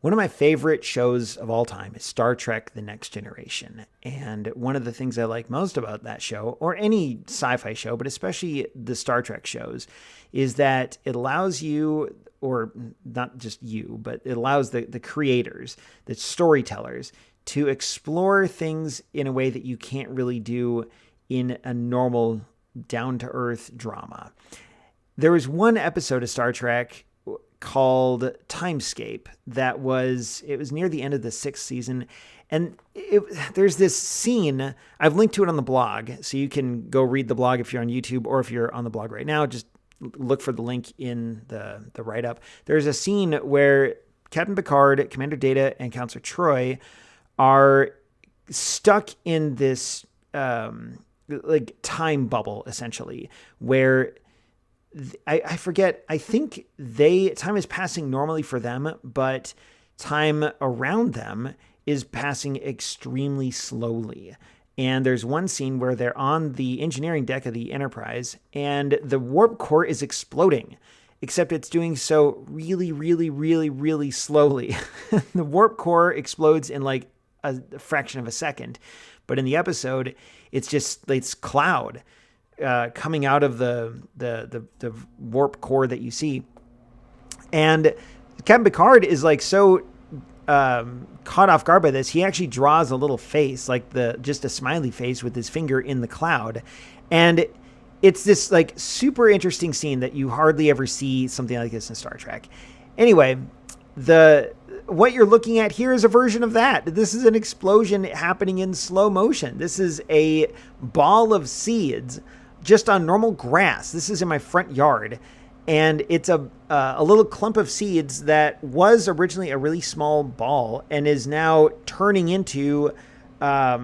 One of my favorite shows of all time is Star Trek The Next Generation. And one of the things I like most about that show, or any sci-fi show, but especially the Star Trek shows, is that it allows you, or not just you, but it allows the creators, the storytellers, to explore things in a way that you can't really do in a normal down-to-earth drama. There was one episode of Star Trek called Timescape it was near the end of the 6th season, and there's this scene. I've linked to it on the blog, so you can go read the blog if you're on YouTube, or if you're on the blog right now, just look for the link in the write-up. There's a scene where Captain Picard, Commander Data, and Counselor Troy are stuck in this like time bubble, essentially, where I forget, I think time is passing normally for them, but time around them is passing extremely slowly. And there's one scene where they're on the engineering deck of the Enterprise and the warp core is exploding, except it's doing so really, really, really, really slowly. The warp core explodes in like a fraction of a second. But in the episode, it's cloud coming out of the warp core that you see. And Captain Picard is like so caught off guard by this. He actually draws a little face, like just a smiley face with his finger in the cloud. And it's this like super interesting scene that you hardly ever see something like this in Star Trek. Anyway, what you're looking at here is a version of that. This is an explosion happening in slow motion. This is a ball of seeds just on normal grass. This is in my front yard. And it's a little clump of seeds that was originally a really small ball and is now turning into, I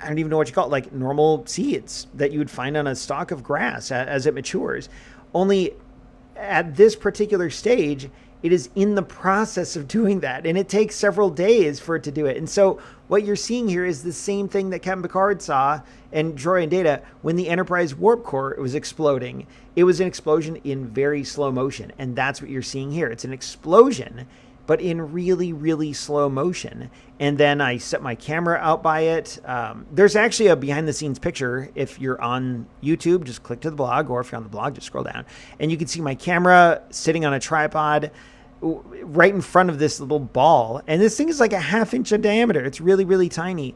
don't even know what you call it, like normal seeds that you would find on a stalk of grass as it matures. Only at this particular stage, it is in the process of doing that, and it takes several days for it to do it. And so what you're seeing here is the same thing that Captain Picard saw and Troy and Data when the Enterprise warp core was exploding. It was an explosion in very slow motion, and that's what you're seeing here. It's an explosion, but in really, really slow motion. And then I set my camera out by it. There's actually a behind-the-scenes picture. If you're on YouTube, just click to the blog, or if you're on the blog, just scroll down. And you can see my camera sitting on a tripod right in front of this little ball. And this thing is like a 1/2 inch in diameter. It's really, really tiny.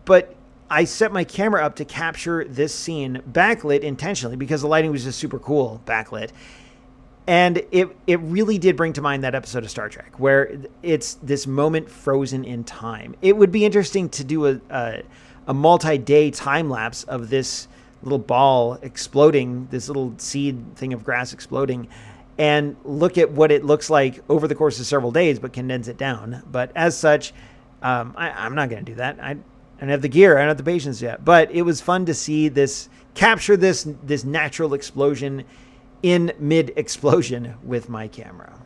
But I set my camera up to capture this scene backlit intentionally because the lighting was just super cool backlit. And it really did bring to mind that episode of Star Trek where it's this moment frozen in time. It would be interesting to do a multi-day time lapse of this little ball exploding, this little seed thing of grass exploding, and look at what it looks like over the course of several days, but condense it down. But as such, I'm not going to do that. I don't have the gear. I don't have the patience yet. But it was fun to see capture this natural explosion in mid-explosion with my camera.